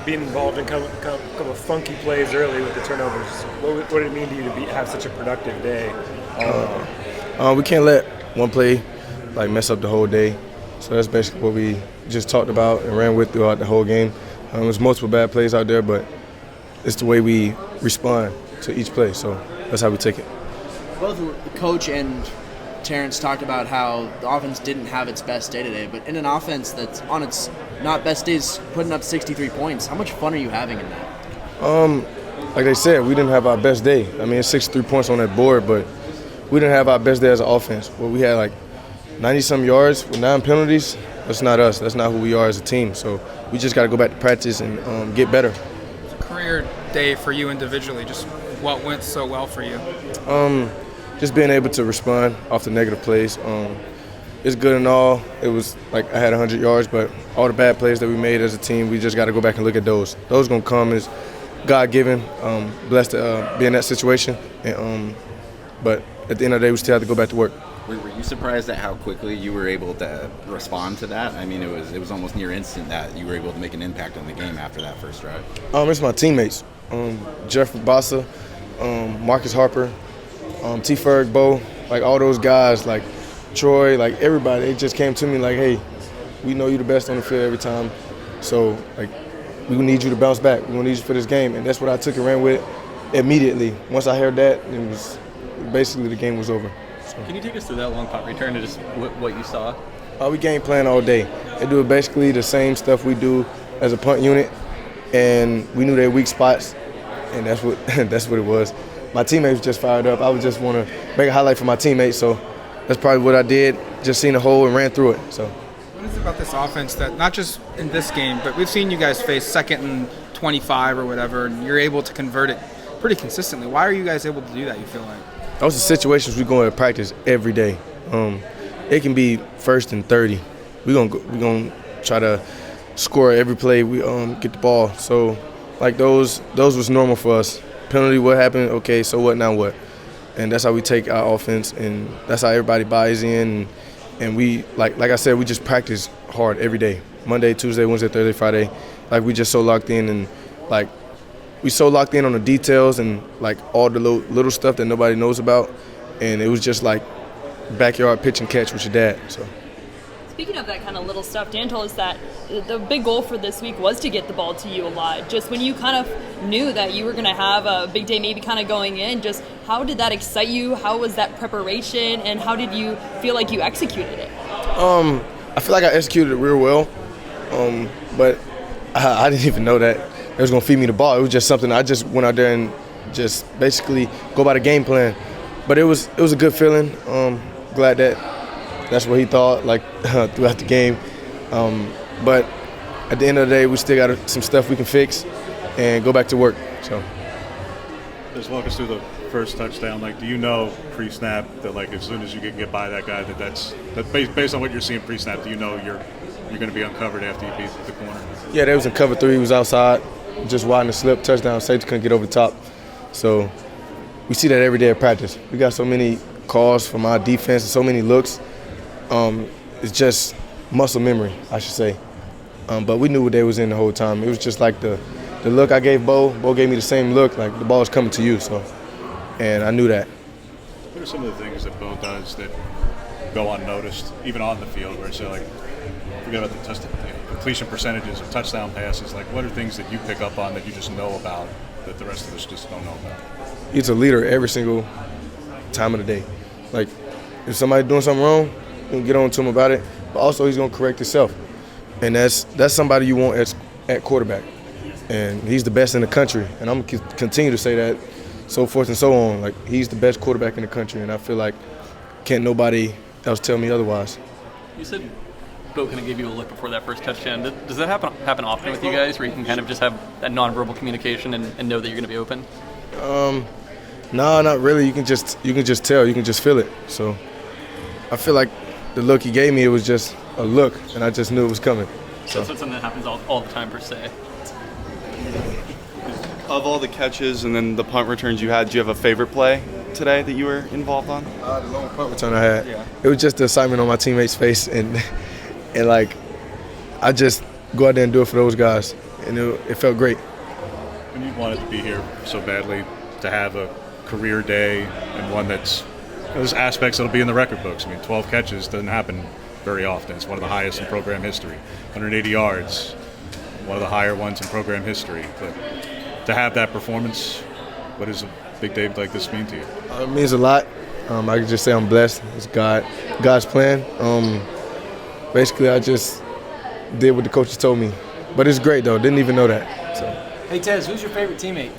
being involved in a couple of funky plays early with the turnovers. What did it mean to you to have such a productive day? We can't let one play mess up the whole day. So that's basically what we just talked about and ran with throughout the whole game. There's multiple bad plays out there, but it's the way we respond to each play. So that's how we take it. Both the coach and Terrence talked about how the offense didn't have its best day today, but in an offense that's on its not best days, putting up 63 points, how much fun are you having in that? Like they said, we didn't have our best day. I mean, it's 63 points on that board, but we didn't have our best day as an offense. Well, we had 90-some yards with 9 penalties. That's not us. That's not who we are as a team. So we just got to go back to practice and get better. It's a career day for you individually. Just what went so well for you? Just being able to respond off the negative plays. It's good and all. It was I had 100 yards, but all the bad plays that we made as a team, we just got to go back and look at those. Those going to come as God-given. Blessed to be in that situation. But at the end of the day, we still have to go back to work. Were you surprised at how quickly you were able to respond to that? I mean, it was almost near instant that you were able to make an impact on the game after that first drive. It's my teammates. Jeff Bassa, Marcus Harper, T. Ferg, Bo, all those guys, Troy, everybody, they just came to me hey, we know you the best on the field every time. So, we need you to bounce back. We're going to need you for this game. And that's what I took and ran with immediately. Once I heard that, it was basically the game was over. So. Can you take us through that long punt return and just what you saw? We game plan all day. They do basically the same stuff we do as a punt unit, and we knew their weak spots, and that's what it was. My teammates just fired up. I would just want to make a highlight for my teammates, so that's probably what I did. Just seen the hole and ran through it. So. What is it about this offense that, not just in this game, but we've seen you guys face 2nd and 25 or whatever, and you're able to convert it pretty consistently. Why are you guys able to do that, you feel like? Those are situations we go into practice every day. It can be 1st and 30. We're gonna try to score every play we get the ball. So those was normal for us. Penalty, what happened? Okay, so what? Now what? And that's how we take our offense, and that's how everybody buys in. And we like I said, we just practice hard every day. Monday, Tuesday, Wednesday, Thursday, Friday. We just so locked in and we so locked in on the details and all the little stuff that nobody knows about, and it was just backyard pitch and catch with your dad. So. Speaking of that kind of little stuff, Dan told us that the big goal for this week was to get the ball to you a lot. Just when you kind of knew that you were going to have a big day maybe kind of going in, just how did that excite you? How was that preparation, and how did you feel like you executed it? I feel like I executed it real well, but I didn't even know that they was going to feed me the ball. It was just something I just went out there and just basically go by the game plan. But it was a good feeling. Glad that's what he thought throughout the game. But at the end of the day, we still got some stuff we can fix and go back to work. So. Just walk us through the first touchdown. Do you know pre-snap that as soon as you get by that guy that based on what you're seeing pre-snap, do you know you're going to be uncovered after you beat the corner? Yeah, they was in cover 3. He was outside, just wide in the slip, touchdown. Safety couldn't get over the top. So we see that every day at practice. We got so many calls from our defense and so many looks. It's just muscle memory, I should say. But we knew what they was in the whole time. It was just the look I gave Bo. Bo gave me the same look, the ball is coming to you. So, and I knew that. What are some of the things that Bo does that go unnoticed, even on the field, where it's forget about the completion percentages of touchdown passes? What are things that you pick up on that you just know about that the rest of us just don't know about? He's a leader every single time of the day. If somebody's doing something wrong, he's going to get on to him about it, but also he's going to correct himself. And that's somebody you want at quarterback. And he's the best in the country, and I'm going to continue to say that, so forth and so on. He's the best quarterback in the country, and I feel like can't nobody else tell me otherwise. You said Bo kind of gave you a look before that first touchdown. Does that happen often with you guys, where you can kind of just have that nonverbal communication and know that you're going to be open? No, not really. You can just tell. You can just feel it. So I feel like the look he gave me, it was just a look, and I just knew it was coming. So that's something that happens all the time, per se. Of all the catches and then the punt returns you had, do you have a favorite play today that you were involved on? The long punt return I had. Yeah. It was just the excitement on my teammate's face, and I just go out there and do it for those guys. and it felt great. And you wanted to be here so badly to have a career day and one that's there's aspects that'll be in the record books. I mean, 12 catches doesn't happen very often. It's one of the highest in program history. 180 yards, one of the higher ones in program history. But to have that performance, what does a big day like this mean to you? It means a lot. I can just say I'm blessed. It's God's plan. Basically, I just did what the coaches told me. But it's great, though. Didn't even know that. So. Hey, Tez, who's your favorite teammate?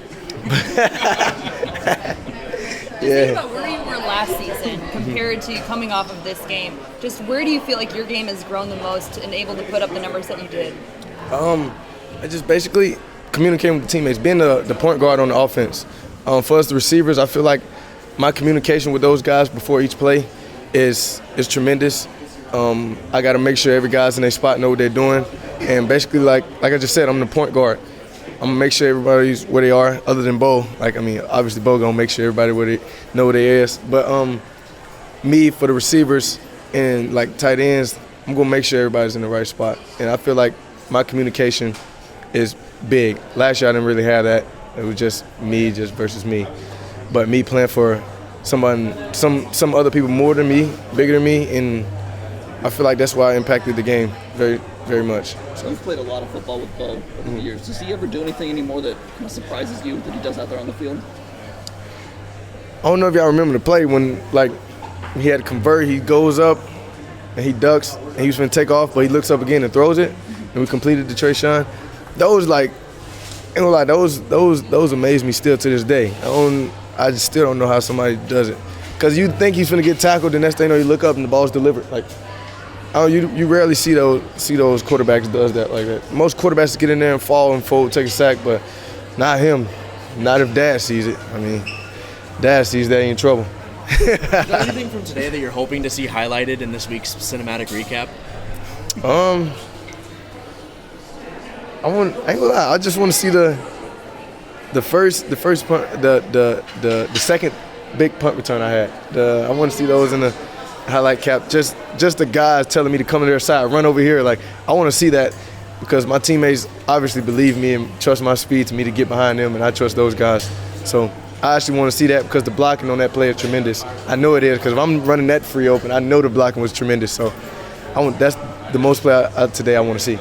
Think about where you were last season compared to coming off of this game. Just where do you feel like your game has grown the most and able to put up the numbers that you did? I just basically communicating with the teammates, being the point guard on the offense. For us, the receivers, I feel like my communication with those guys before each play is tremendous. I got to make sure every guy's in their spot, know what they're doing. And basically, like I just said, I'm the point guard. I'm gonna make sure everybody's where they are, other than Bo. Obviously Bo gonna make sure everybody know where they is. But me for the receivers and like tight ends, I'm gonna make sure everybody's in the right spot. And I feel like my communication is big. Last year I didn't really have that. It was just versus me. But me playing for some other people more than me, bigger than me, and I feel like that's why I impacted the game very, very much. So you've played a lot of football with Bo over the years. Does he ever do anything anymore that kind of surprises you that he does out there on the field? I don't know if y'all remember the play when he had to convert. He goes up and he ducks and he was going to take off, but he looks up again and throws it. And we completed the Trayshawn. Those amaze me still to this day. I just still don't know how somebody does it. Because you think he's going to get tackled, the next thing you know, you look up and the ball's delivered. You rarely see those quarterbacks does that like that. Most quarterbacks get in there and fall and fold, take a sack, but not him. Not if Dad sees it. I mean, Dad sees that, he in trouble. Is there anything from today that you're hoping to see highlighted in this week's cinematic recap? I ain't gonna lie. I just want to see the first punt, the second big punt return I had. I want to see those in the highlight cap. Just the guys telling me to come to their side, run over here. I want to see that because my teammates obviously believe me and trust my speed to me to get behind them, and I trust those guys. So I actually want to see that because the blocking on that play is tremendous. I know it is because if I'm running that free open, I know the blocking was tremendous. So that's the most play today I want to see.